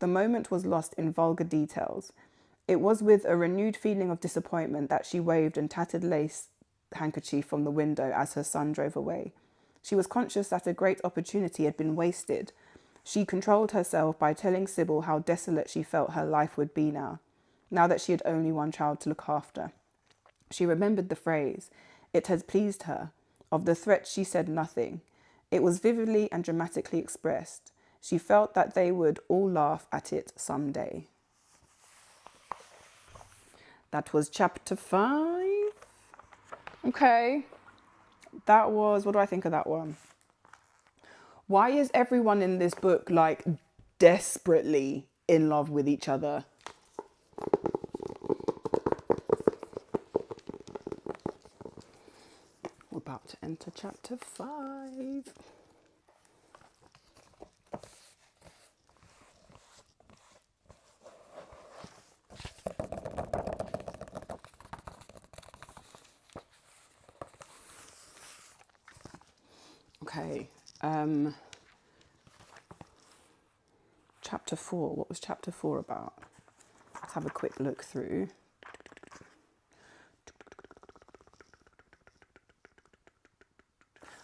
The moment was lost in vulgar details. It was with a renewed feeling of disappointment that she waved a tattered lace handkerchief from the window as her son drove away. She was conscious that a great opportunity had been wasted. She controlled herself by telling Sibyl how desolate she felt her life would be now that she had only one child to look after. She remembered the phrase. It had pleased her. Of the threat she said nothing. It was vividly and dramatically expressed. She felt that they would all laugh at it some day. That was chapter 5. Okay. That was, what do I think of that one? Why is everyone in this book like desperately in love with each other? We're about to enter chapter 5. Okay. Chapter 4. What was chapter 4 about? Let's have a quick look through.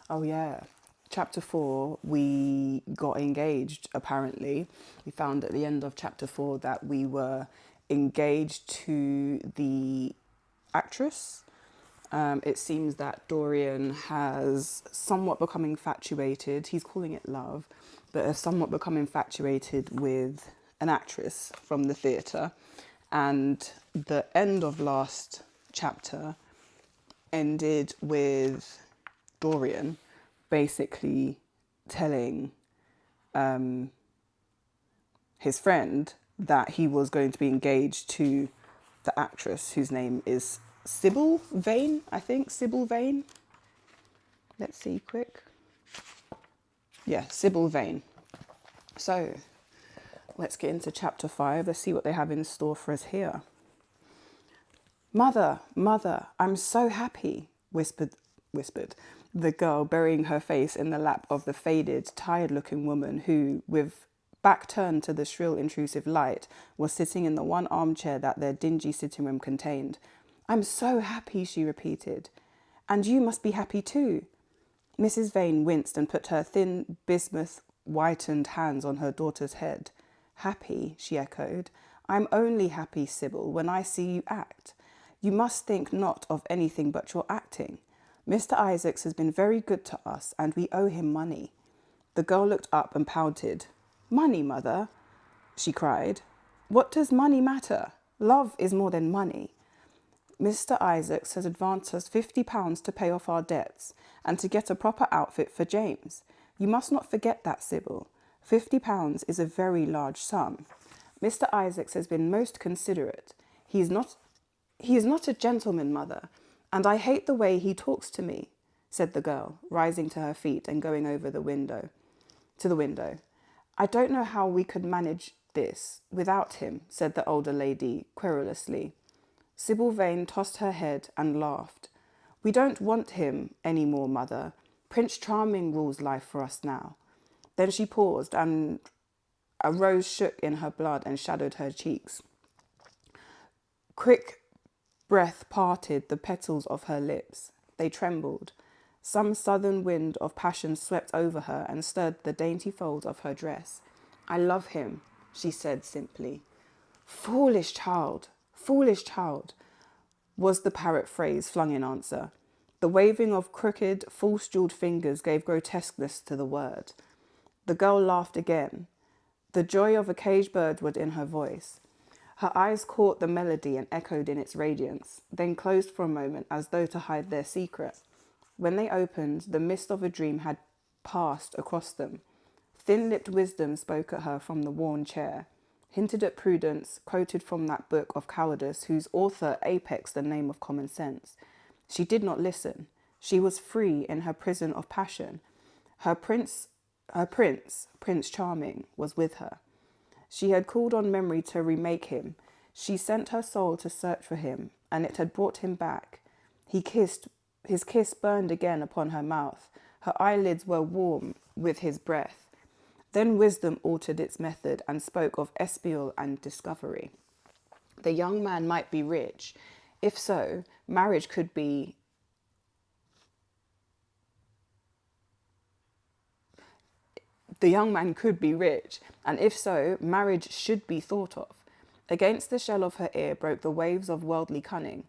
Oh yeah. Chapter 4, we got engaged, apparently. We found at the end of chapter 4 that we were engaged to the actress. It seems that Dorian has somewhat become infatuated. He's calling it love, but has somewhat become infatuated with an actress from the theatre. And the end of last chapter ended with Dorian basically telling his friend that he was going to be engaged to the actress whose name is Sibyl Vane, I think. Sibyl Vane. Let's see quick. Yeah, Sibyl Vane. So let's get into chapter 5. Let's see what they have in store for us here. Mother, mother, I'm so happy, whispered the girl, burying her face in the lap of the faded, tired-looking woman who, with back turned to the shrill, intrusive light, was sitting in the one armchair that their dingy sitting room contained. I'm so happy, she repeated. And you must be happy too. Mrs. Vane winced and put her thin, bismuth-whitened hands on her daughter's head. Happy, she echoed. I'm only happy, Sibyl, when I see you act. You must think not of anything but your acting. Mr. Isaacs has been very good to us, and we owe him money. The girl looked up and pouted. Money, mother, she cried. What does money matter? Love is more than money. Mr. Isaacs has advanced us £50 to pay off our debts and to get a proper outfit for James. You must not forget that, Sibyl. £50 is a very large sum. Mr. Isaacs has been most considerate. He is not a gentleman, mother, and I hate the way he talks to me, said the girl, rising to her feet and going over to the window. I don't know how we could manage this without him, said the older lady querulously. Sibyl Vane tossed her head and laughed. We don't want him any more, mother. Prince Charming rules life for us now. Then she paused, and a rose shook in her blood and shadowed her cheeks. Quick breath parted the petals of her lips. They trembled. Some southern wind of passion swept over her and stirred the dainty folds of her dress. I love him, she said simply. Foolish child, was the parrot phrase flung in answer. The waving of crooked, false-jewelled fingers gave grotesqueness to the word. The girl laughed again. The joy of a caged bird was in her voice. Her eyes caught the melody and echoed in its radiance, then closed for a moment as though to hide their secret. When they opened, the mist of a dream had passed across them. Thin-lipped wisdom spoke at her from the worn chair, hinted at prudence, quoted from that book of cowardice whose author apexed the name of common sense. She did not listen. She was free in her prison of passion. Her prince, Prince Charming, was with her. She had called on memory to remake him. She sent her soul to search for him, and it had brought him back. His kiss burned again upon her mouth. Her eyelids were warm with his breath. Then wisdom altered its method and spoke of espial and discovery. The young man might be rich. If so, marriage could be The young man could be rich, and if so, marriage should be thought of. Against the shell of her ear broke the waves of worldly cunning.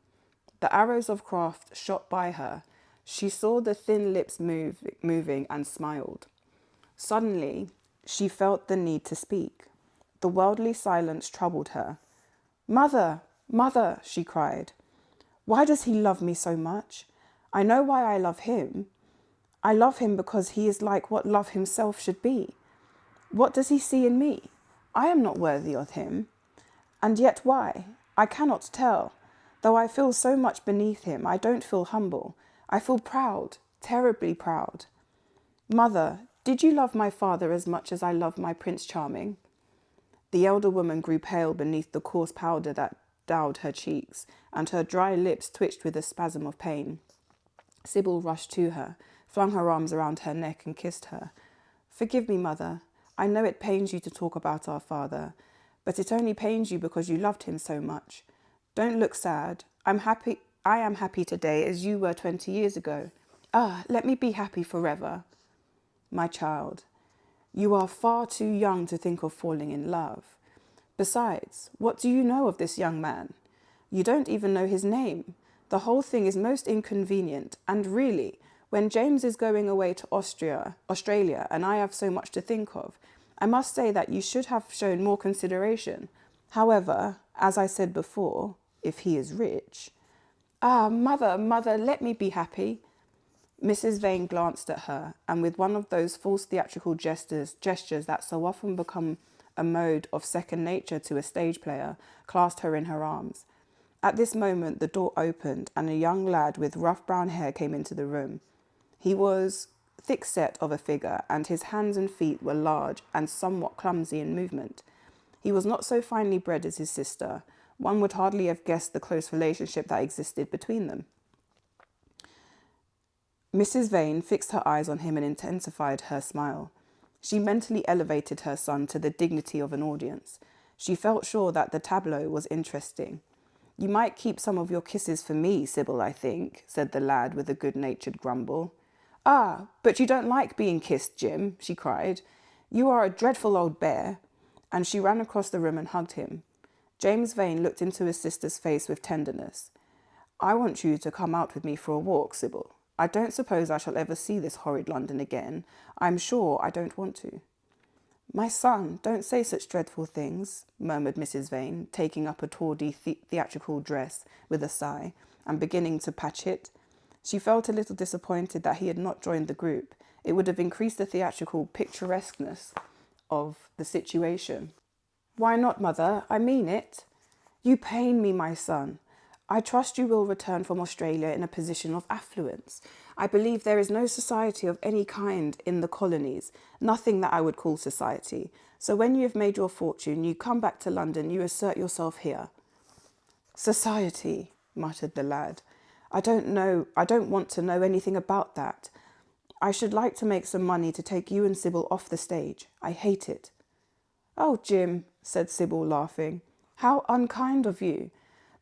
The arrows of craft shot by her. She saw the thin lips moving and smiled. Suddenly, she felt the need to speak. The worldly silence troubled her. "Mother, mother," she cried. "Why does he love me so much? I know why I love him. I love him because he is like what love himself should be. What does he see in me? I am not worthy of him. And yet why? I cannot tell. Though I feel so much beneath him, I don't feel humble. I feel proud, terribly proud. Mother, did you love my father as much as I love my Prince Charming?" The elder woman grew pale beneath the coarse powder that dowed her cheeks, and her dry lips twitched with a spasm of pain. Sibyl rushed to her, flung her arms around her neck and kissed her. "Forgive me, mother. I know it pains you to talk about our father, but it only pains you because you loved him so much. Don't look sad. I am happy today as you were 20 years ago. Ah, let me be happy forever." "My child, you are far too young to think of falling in love. Besides, what do you know of this young man? You don't even know his name. The whole thing is most inconvenient, and really, when James is going away to Australia, and I have so much to think of, I must say that you should have shown more consideration. However, as I said before, if he is rich..." "Ah, mother, mother, let me be happy." Mrs. Vane glanced at her, and with one of those false theatrical gestures that so often become a mode of second nature to a stage player, clasped her in her arms. At this moment, the door opened, and a young lad with rough brown hair came into the room. He was thick-set of a figure, and his hands and feet were large and somewhat clumsy in movement. He was not so finely bred as his sister. One would hardly have guessed the close relationship that existed between them. Mrs. Vane fixed her eyes on him and intensified her smile. She mentally elevated her son to the dignity of an audience. She felt sure that the tableau was interesting. "You might keep some of your kisses for me, Sibyl, I think," said the lad with a good-natured grumble. "Ah, but you don't like being kissed, Jim," she cried. "You are a dreadful old bear." And she ran across the room and hugged him. James Vane looked into his sister's face with tenderness. "I want you to come out with me for a walk, Sibyl. I don't suppose I shall ever see this horrid London again. I'm sure I don't want to." "My son, don't say such dreadful things," murmured Mrs. Vane, taking up a tawdry theatrical dress with a sigh and beginning to patch it. She felt a little disappointed that he had not joined the group. It would have increased the theatrical picturesqueness of the situation. "Why not, mother? I mean it." "You pain me, my son. I trust you will return from Australia in a position of affluence. I believe there is no society of any kind in the colonies, nothing that I would call society. So when you have made your fortune, you come back to London, you assert yourself here." "Society," muttered the lad. I don't want to know anything about that. I should like to make some money to take you and Sibyl off the stage. I hate it." "Oh, Jim," said Sibyl, laughing. "How unkind of you.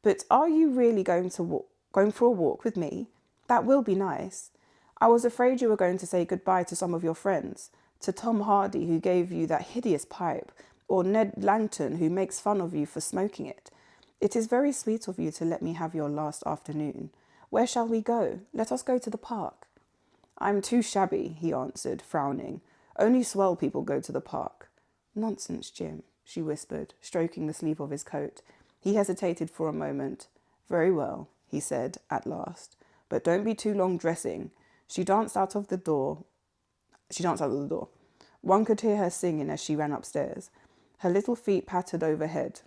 But are you really going for a walk with me? That will be nice. I was afraid you were going to say goodbye to some of your friends, to Tom Hardy, who gave you that hideous pipe, or Ned Langton, who makes fun of you for smoking it. It is very sweet of you to let me have your last afternoon. Where shall we go? Let us go to the park." "I'm too shabby," he answered, frowning. "Only swell people go to the park." "Nonsense, Jim," she whispered, stroking the sleeve of his coat. He hesitated for a moment. "Very well," he said at last. "But don't be too long dressing." She danced out of the door. One could hear her singing as she ran upstairs. Her little feet pattered overhead.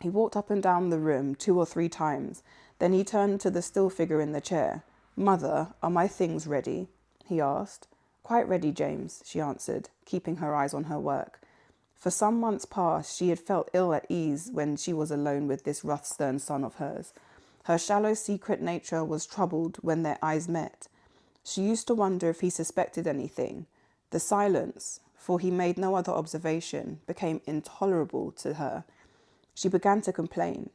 He walked up and down the room 2 or 3 times. Then he turned to the still figure in the chair. "Mother, are my things ready?" he asked. "Quite ready, James," she answered, keeping her eyes on her work. For some months past, she had felt ill at ease when she was alone with this rough, stern son of hers. Her shallow, secret nature was troubled when their eyes met. She used to wonder if he suspected anything. The silence, for he made no other observation, became intolerable to her. She began to complain.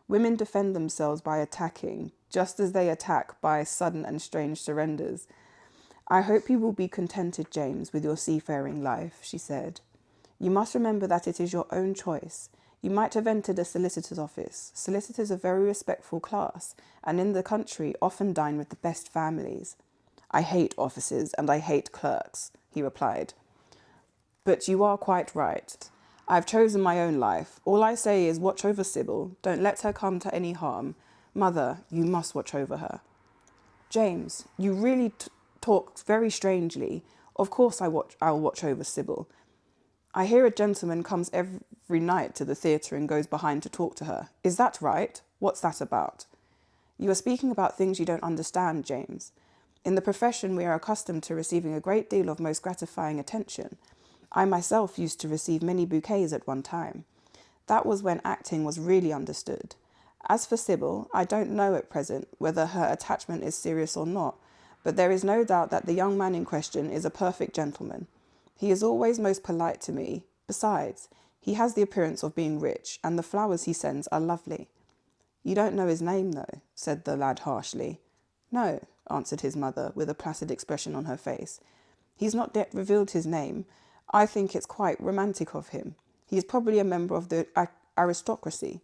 Women defend themselves by attacking, just as they attack by sudden and strange surrenders. I hope you will be contented, James, with your seafaring life, she said. You must remember that it is your own choice. You might have entered a solicitor's office. Solicitors are a very respectful class, and in the country often dine with the best families. I hate offices and I hate clerks, he replied. But you are quite right. I've chosen my own life. All I say is watch over Sibyl. Don't let her come to any harm. Mother, you must watch over her. James, you really talk very strangely. Of course I'll watch over Sibyl. I hear a gentleman comes every night to the theatre and goes behind to talk to her. Is that right? What's that about? You are speaking about things you don't understand, James. In the profession, we are accustomed to receiving a great deal of most gratifying attention. I myself used to receive many bouquets at one time. That was when acting was really understood. As for Sibyl, I don't know at present whether her attachment is serious or not, but there is no doubt that the young man in question is a perfect gentleman. He is always most polite to me. Besides, he has the appearance of being rich, and the flowers he sends are lovely. You don't know his name, though, said the lad harshly. No, answered his mother, with a placid expression on her face. He's not yet revealed his name. I think it's quite romantic of him. He is probably a member of the aristocracy.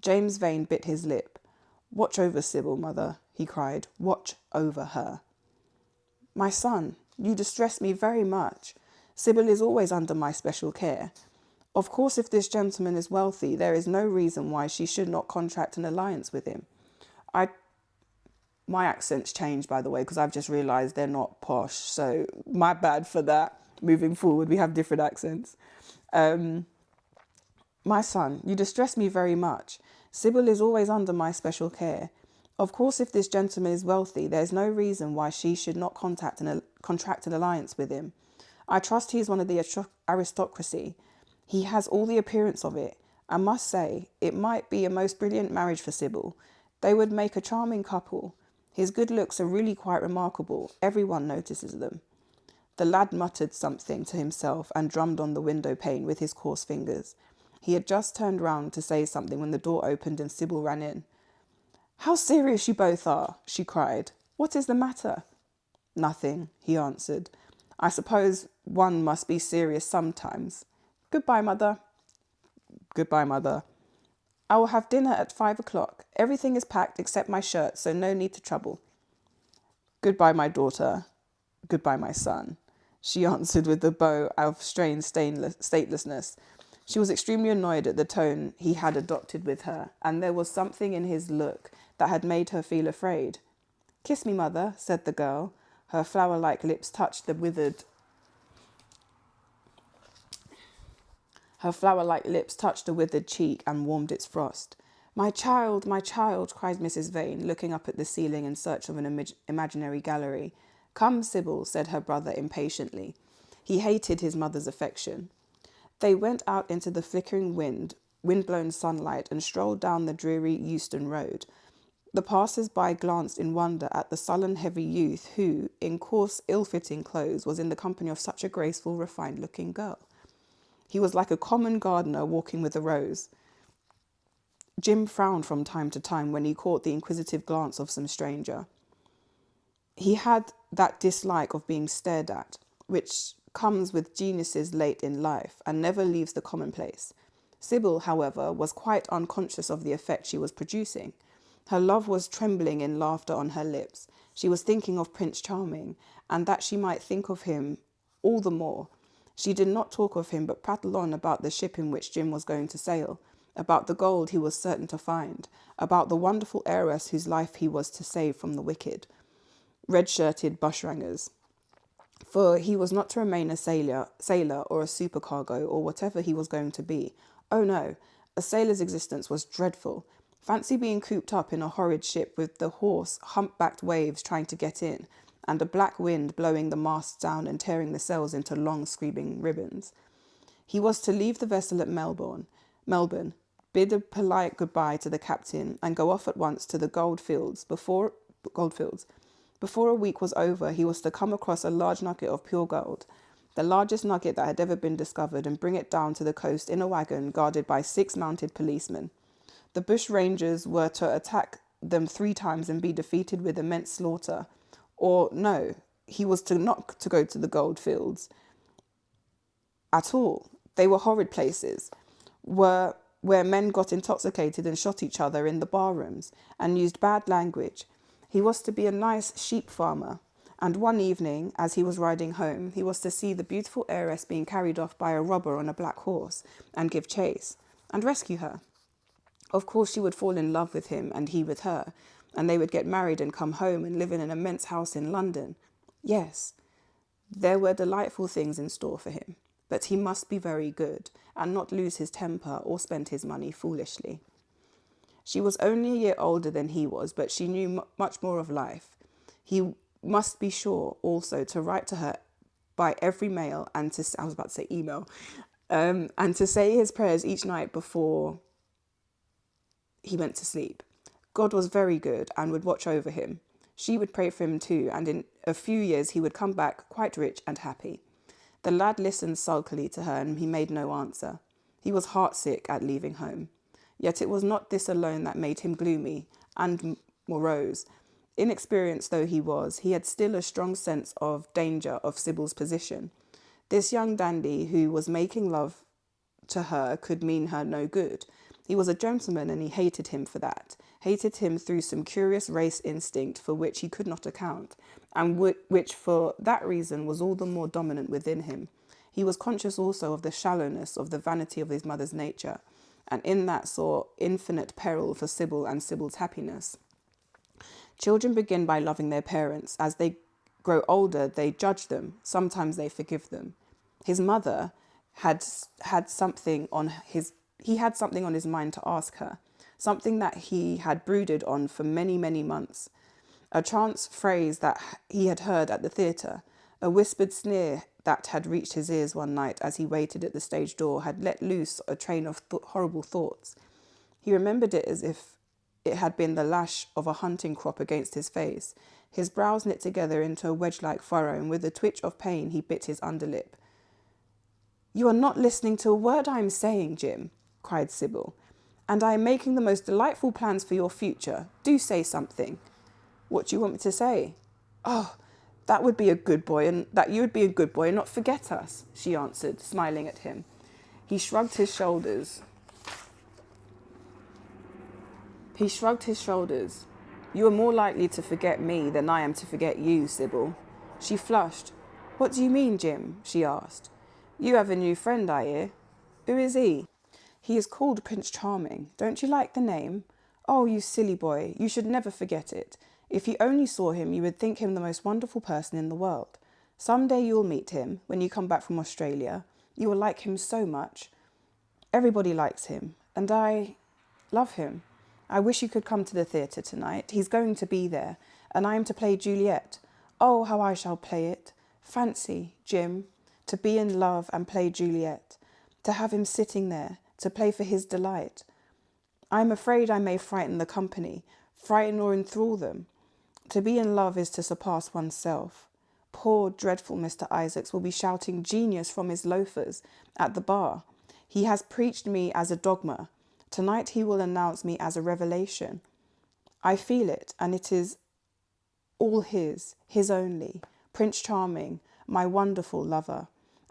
James Vane bit his lip. Watch over Sibyl, mother, he cried. Watch over her. My son, you distress me very much. Sibyl is always under my special care. Of course, if this gentleman is wealthy, there is no reason why she should not contract an alliance with him. My accent's changed, by the way, because I've just realised they're not posh, so my bad for that. Moving forward, we have different accents. My son, you distress me very much. Sibyl is always under my special care. Of course, if this gentleman is wealthy, there is no reason why she should not contract an alliance with him. I trust he is one of the aristocracy. He has all the appearance of it. I must say, it might be a most brilliant marriage for Sibyl. They would make a charming couple. His good looks are really quite remarkable. Everyone notices them. The lad muttered something to himself and drummed on the window pane with his coarse fingers. He had just turned round to say something when the door opened and Sibyl ran in. How serious you both are, she cried. What is the matter? Nothing, he answered. I suppose one must be serious sometimes. Goodbye, mother. Goodbye, mother. I will have dinner at 5 o'clock. Everything is packed except my shirt, so no need to trouble. Goodbye, my daughter. Goodbye, my son, she answered with a bow of strained statelessness. She was extremely annoyed at the tone he had adopted with her, and there was something in his look that had made her feel afraid. Kiss me, mother, said the girl. Her flower-like lips touched the withered cheek and warmed its frost. My child, cried Mrs. Vane, looking up at the ceiling in search of an imaginary gallery. Come, Sibyl, said her brother impatiently. He hated his mother's affection. They went out into the flickering wind-blown sunlight, and strolled down the dreary Euston Road. The passers-by glanced in wonder at the sullen, heavy youth who, in coarse, ill-fitting clothes, was in the company of such a graceful, refined-looking girl. He was like a common gardener walking with a rose. Jim frowned from time to time when he caught the inquisitive glance of some stranger. He had that dislike of being stared at, which comes with geniuses late in life and never leaves the commonplace. Sibyl, however, was quite unconscious of the effect she was producing. Her love was trembling in laughter on her lips. She was thinking of Prince Charming, and that she might think of him all the more. She did not talk of him, but prattled on about the ship in which Jim was going to sail, about the gold he was certain to find, about the wonderful heiress whose life he was to save from the wicked, red-shirted bushrangers. For he was not to remain a sailor or a supercargo or whatever he was going to be. Oh no, a sailor's existence was dreadful. Fancy being cooped up in a horrid ship with the hoarse, humpbacked waves trying to get in, and a black wind blowing the masts down and tearing the sails into long screaming ribbons. He was to leave the vessel at Melbourne, bid a polite goodbye to the captain, and go off at once to the goldfields. Before a week was over, he was to come across a large nugget of pure gold. the largest nugget that had ever been discovered, and bring it down to the coast in a wagon guarded by 6 mounted policemen. The bush rangers were to attack them 3 times and be defeated with immense slaughter. Or no, he was to not to go to the gold fields at all. They were horrid places, where men got intoxicated and shot each other in the bar rooms and used bad language. He was to be a nice sheep farmer, and one evening, as he was riding home, he was to see the beautiful heiress being carried off by a robber on a black horse and give chase and rescue her. Of course, she would fall in love with him and he with her, and they would get married and come home and live in an immense house in London. Yes, there were delightful things in store for him, but he must be very good and not lose his temper or spend his money foolishly. She was only a year older than he was, but she knew much more of life. He must be sure also to write to her by every mail and to, I was about to say email, and to say his prayers each night before he went to sleep. God was very good and would watch over him. She would pray for him too, and in a few years he would come back quite rich and happy. The lad listened sulkily to her, and he made no answer. He was heartsick at leaving home. Yet it was not this alone that made him gloomy and morose. Inexperienced though he was, he had still a strong sense of danger of Sibyl's position. This young dandy who was making love to her could mean her no good. He was a gentleman, and he hated him for that, hated him through some curious race instinct for which he could not account, and which for that reason was all the more dominant within him. He was conscious also of the shallowness of the vanity of his mother's nature, and in that saw infinite peril for Sibyl and Sibyl's happiness. Children begin by loving their parents. As they grow older, they judge them. Sometimes they forgive them. His mother had something on his mind to ask her, something that he had brooded on for many, many months. A chance phrase that he had heard at the theatre, a whispered sneer that had reached his ears one night as he waited at the stage door, had let loose a train of horrible thoughts. He remembered it as if it had been the lash of a hunting crop against his face. His brows knit together into a wedge-like furrow, and with a twitch of pain he bit his underlip. "You are not listening to a word I am saying, Jim," cried Sibyl, "and I am making the most delightful plans for your future. Do say something." "What do you want me to say?" "Oh, that would be a good boy, and that you would be a good boy and not forget us," she answered, smiling at him. He shrugged his shoulders. "You are more likely to forget me than I am to forget you, Sibyl." She flushed. "What do you mean, Jim?" she asked. "You have a new friend, I hear. Who is he?" "He is called Prince Charming. Don't you like the name? Oh, you silly boy, you should never forget it. If you only saw him, you would think him the most wonderful person in the world. Some day you will meet him when you come back from Australia. You will like him so much. Everybody likes him, and I love him. I wish you could come to the theatre tonight. He's going to be there, and I am to play Juliet. Oh, how I shall play it. Fancy, Jim, to be in love and play Juliet, to have him sitting there, to play for his delight. I am afraid I may frighten the company, frighten or enthrall them. To be in love is to surpass oneself. Poor, dreadful Mr. Isaacs will be shouting genius from his loafers at the bar. He has preached me as a dogma. Tonight he will announce me as a revelation. I feel it, and it is all his only. Prince Charming, my wonderful lover,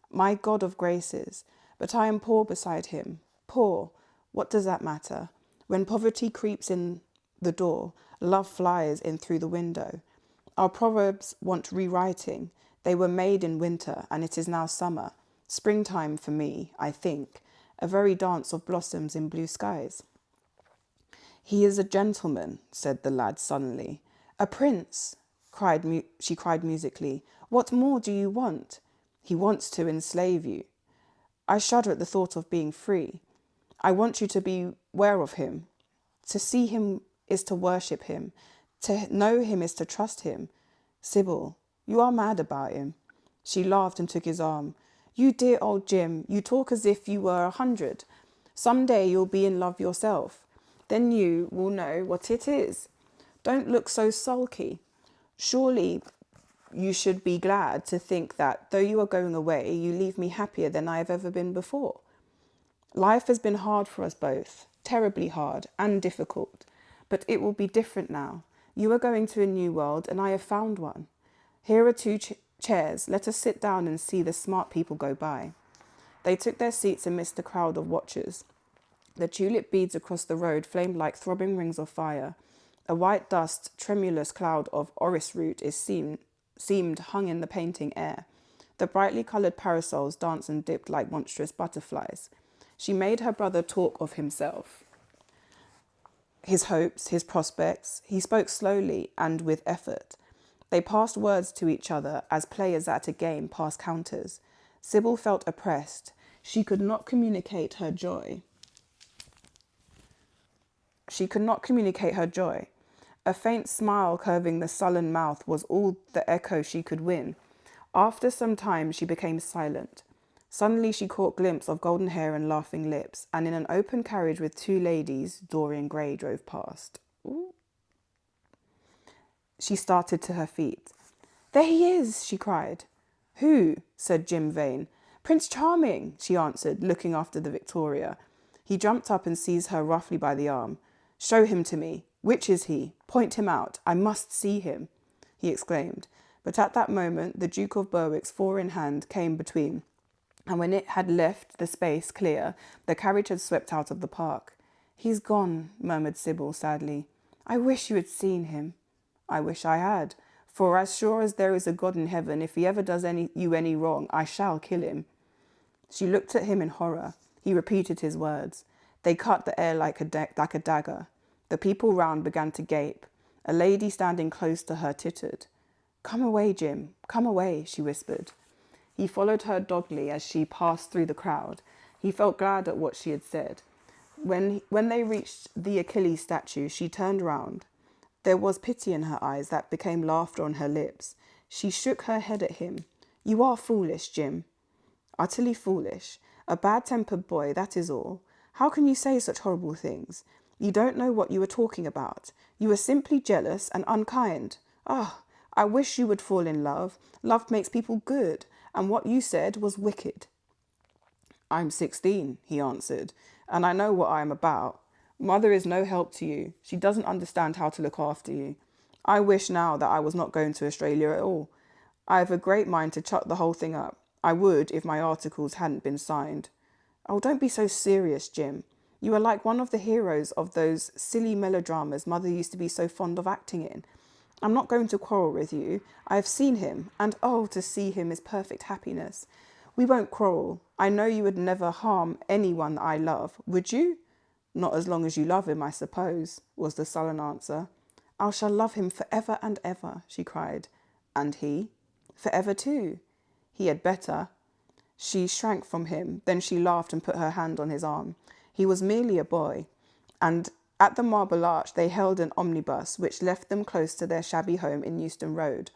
my God of graces. But I am poor beside him. Poor, what does that matter? When poverty creeps in the door, love flies in through the window. Our proverbs want rewriting. They were made in winter, and it is now summer. Springtime for me, I think. A very dance of blossoms in blue skies. "He is a gentleman," said the lad suddenly. "A prince," she cried musically. "What more do you want? He wants to enslave you. I shudder at the thought of being free. I want you to beware of him. To see him is to worship him. To know him is to trust him. Sibyl, you are mad about him." She laughed and took his arm. "You dear old Jim, you talk as if you were 100. Some day you'll be in love yourself. Then you will know what it is. Don't look so sulky. Surely you should be glad to think that though you are going away, you leave me happier than I have ever been before. Life has been hard for us both, terribly hard and difficult, but it will be different now. You are going to a new world and I have found one. Here are two chairs. Let us sit down and see the smart people go by. They took their seats amidst the crowd of watchers. The tulip beads across the road flamed like throbbing rings of fire. A white dust, tremulous cloud of orris root seemed hung in the painting air. The brightly coloured parasols danced and dipped like monstrous butterflies. She made her brother talk of himself, his hopes, his prospects. He spoke slowly and with effort. They passed words to each other as players at a game pass counters. Sibyl felt oppressed. She could not communicate her joy. A faint smile curving the sullen mouth was all the echo she could win. After some time, she became silent. Suddenly, she caught a glimpse of golden hair and laughing lips, and in an open carriage with two ladies, Dorian Gray drove past. Ooh. She started to her feet. "There he is," she cried. "Who?" said Sibyl Vane. "Prince Charming," she answered, looking after the Victoria. He jumped up and seized her roughly by the arm. "Show him to me. Which is he? Point him out. I must see him," he exclaimed. But at that moment, the Duke of Berwick's four-in hand came between, and when it had left the space clear, the carriage had swept out of the park. "He's gone," murmured Sibyl sadly. "I wish you had seen him." "I wish I had. For as sure as there is a God in heaven, if he ever does you any wrong, I shall kill him." She looked at him in horror. He repeated his words. They cut the air like a dagger. The people round began to gape. A lady standing close to her tittered. "Come away, Jim. Come away," she whispered. He followed her doggedly as she passed through the crowd. He felt glad at what she had said. When they reached the Achilles statue, she turned round. There was pity in her eyes that became laughter on her lips. She shook her head at him. "You are foolish, Jim." "Utterly foolish. A bad-tempered boy, that is all. How can you say such horrible things? You don't know what you are talking about. You are simply jealous and unkind. Ah, I wish you would fall in love. Love makes people good, and what you said was wicked." "I'm 16, he answered, "and I know what I am about. Mother is no help to you. She doesn't understand how to look after you. I wish now that I was not going to Australia at all. I have a great mind to chuck the whole thing up. I would if my articles hadn't been signed." "Oh, don't be so serious, Jim. You are like one of the heroes of those silly melodramas Mother used to be so fond of acting in. I'm not going to quarrel with you. I have seen him, and oh, to see him is perfect happiness. We won't quarrel. I know you would never harm anyone I love, would you?" "Not as long as you love him, I suppose," was the sullen answer. "I shall love him forever and ever," she cried. "And he?" "Forever too." "He had better." She shrank from him, then she laughed and put her hand on his arm. He was merely a boy, and at the Marble Arch they hailed an omnibus, which left them close to their shabby home in Euston Road.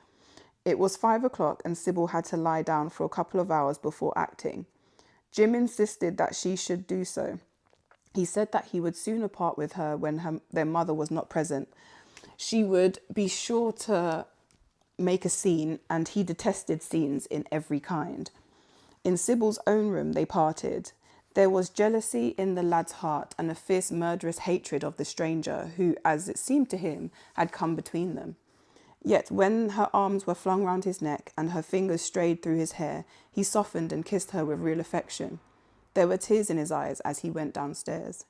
It was 5 o'clock, and Sibyl had to lie down for a couple of hours before acting. Jim insisted that she should do so. He said that he would sooner part with her when their mother was not present. She would be sure to make a scene, and he detested scenes in every kind. In Sibyl's own room they parted. There was jealousy in the lad's heart and a fierce murderous hatred of the stranger who, as it seemed to him, had come between them. Yet when her arms were flung round his neck and her fingers strayed through his hair, he softened and kissed her with real affection. There were tears in his eyes as he went downstairs.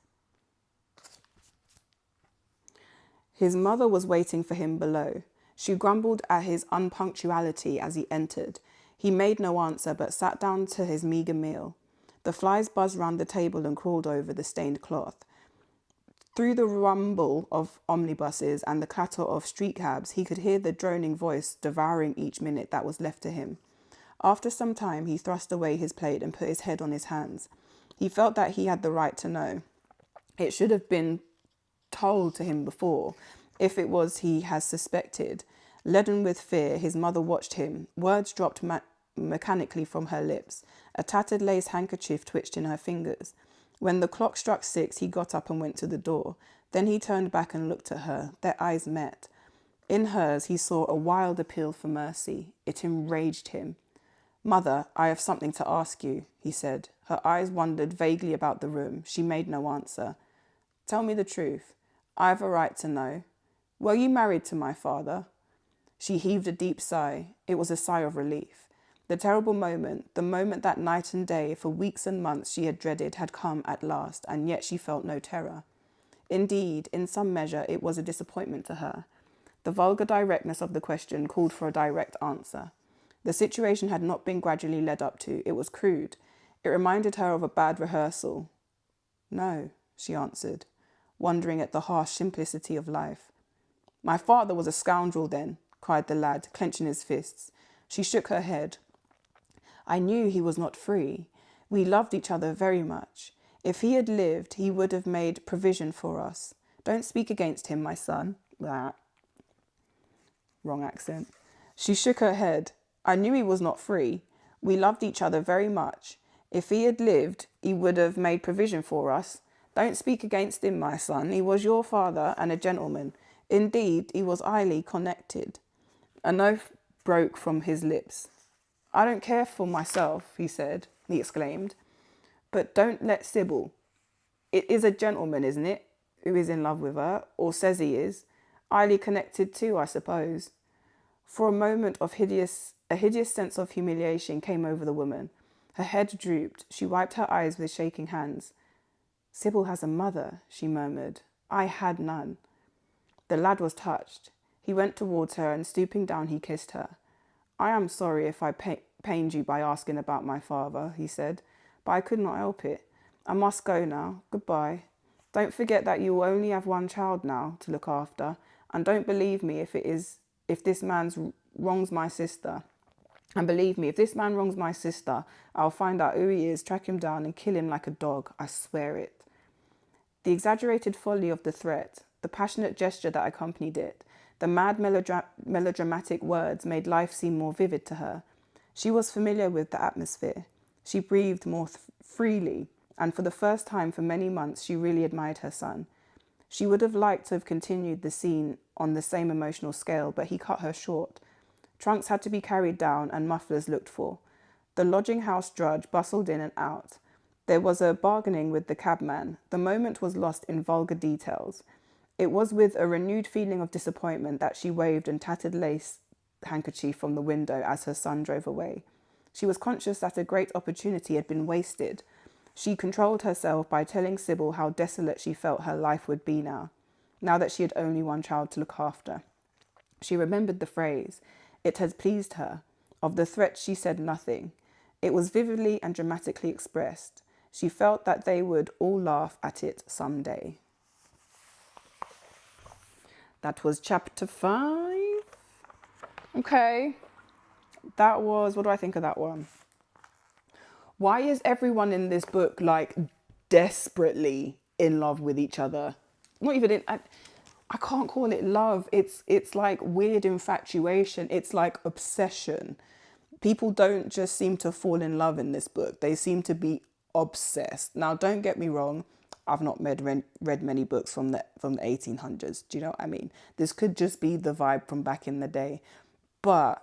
His mother was waiting for him below. She grumbled at his unpunctuality as he entered. He made no answer but sat down to his meagre meal. The flies buzzed round the table and crawled over the stained cloth. Through the rumble of omnibuses and the clatter of street cabs, he could hear the droning voice devouring each minute that was left to him. After some time, he thrust away his plate and put his head on his hands. He felt that he had the right to know. It should have been told to him before, if it was he had suspected. Leaden with fear, his mother watched him. Words dropped mechanically from her lips. A tattered lace handkerchief twitched in her fingers. When the clock struck 6, he got up and went to the door. Then he turned back and looked at her. Their eyes met. In hers, he saw a wild appeal for mercy. It enraged him. "Mother, I have something to ask you," he said. Her eyes wandered vaguely about the room. She made no answer. "Tell me the truth. I have a right to know. Were you married to my father?" She heaved a deep sigh. It was a sigh of relief. The terrible moment, the moment that night and day for weeks and months she had dreaded, had come at last, and yet she felt no terror. Indeed, in some measure, it was a disappointment to her. The vulgar directness of the question called for a direct answer. The situation had not been gradually led up to. It was crude. It reminded her of a bad rehearsal. "No," she answered, wondering at the harsh simplicity of life. "My father was a scoundrel then," cried the lad, clenching his fists. She shook her head. "I knew he was not free. We loved each other very much. If he had lived, he would have made provision for us. Don't speak against him, my son." Blah. Wrong accent. She shook her head. "I knew he was not free. We loved each other very much. If he had lived, he would have made provision for us. Don't speak against him, my son. He was your father and a gentleman. Indeed, he was highly connected." An oath broke from his lips. "I don't care for myself," he exclaimed. "But don't let Sibyl. It is a gentleman, isn't it, who is in love with her, or says he is? Highly connected too, I suppose." For a moment a hideous sense of humiliation came over the woman. Her head drooped. She wiped her eyes with shaking hands. "Sibyl has a mother," she murmured. "I had none." The lad was touched. He went towards her and stooping down he kissed her. "I am sorry if I pained you by asking about my father," he said, "but I could not help it. I must go now. Goodbye. Don't forget that you will only have one child now to look after, and don't believe me if this man wrongs my sister. And believe me, if this man wrongs my sister, I'll find out who he is, track him down and kill him like a dog. I swear it." The exaggerated folly of the threat, the passionate gesture that accompanied it, the mad melodramatic words made life seem more vivid to her. She was familiar with the atmosphere. She breathed more freely, and for the first time for many months she really admired her son. She would have liked to have continued the scene on the same emotional scale, but he cut her short. Trunks had to be carried down and mufflers looked for. The lodging house drudge bustled in and out. There was a bargaining with the cabman. The moment was lost in vulgar details. It was with a renewed feeling of disappointment that she waved a tattered lace handkerchief from the window as her son drove away. She was conscious that a great opportunity had been wasted. She controlled herself by telling Sibyl how desolate she felt her life would be now that she had only one child to look after. She remembered the phrase. It had pleased her. Of the threat she said nothing. It was vividly and dramatically expressed. She felt that they would all laugh at it some day. That was chapter 5. Okay. That was, what do I think of that one? Why is everyone in this book like desperately in love with each other? Not even I can't call it love. It's like weird infatuation. It's like obsession. People don't just seem to fall in love in this book. They seem to be obsessed. Now, don't get me wrong. I've not read many books from the 1800s. Do you know what I mean? This could just be the vibe from back in the day. But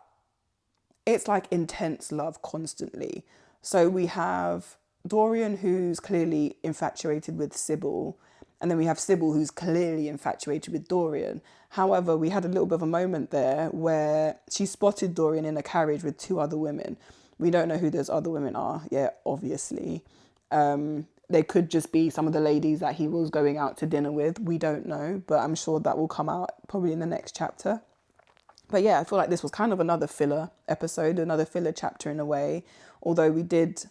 it's like intense love constantly. So we have Dorian, who's clearly infatuated with Sibyl, and then we have Sibyl, who's clearly infatuated with Dorian. However, we had a little bit of a moment there where she spotted Dorian in a carriage with two other women. We don't know who those other women are yet, obviously. They could just be some of the ladies that he was going out to dinner with. We don't know, but I'm sure that will come out probably in the next chapter. But yeah, I feel like this was kind of another filler episode, another filler chapter in a way. Although we did,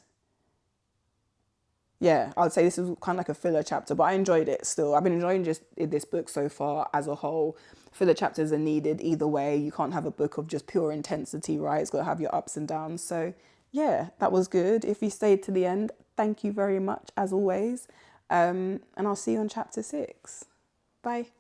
yeah, I would say this is kind of like a filler chapter, but I enjoyed it still. I've been enjoying just this book so far as a whole. Filler chapters are needed either way. You can't have a book of just pure intensity, right? It's got to have your ups and downs. So yeah, that was good. If you stayed to the end, thank you very much as always. And I'll see you on chapter 6. Bye.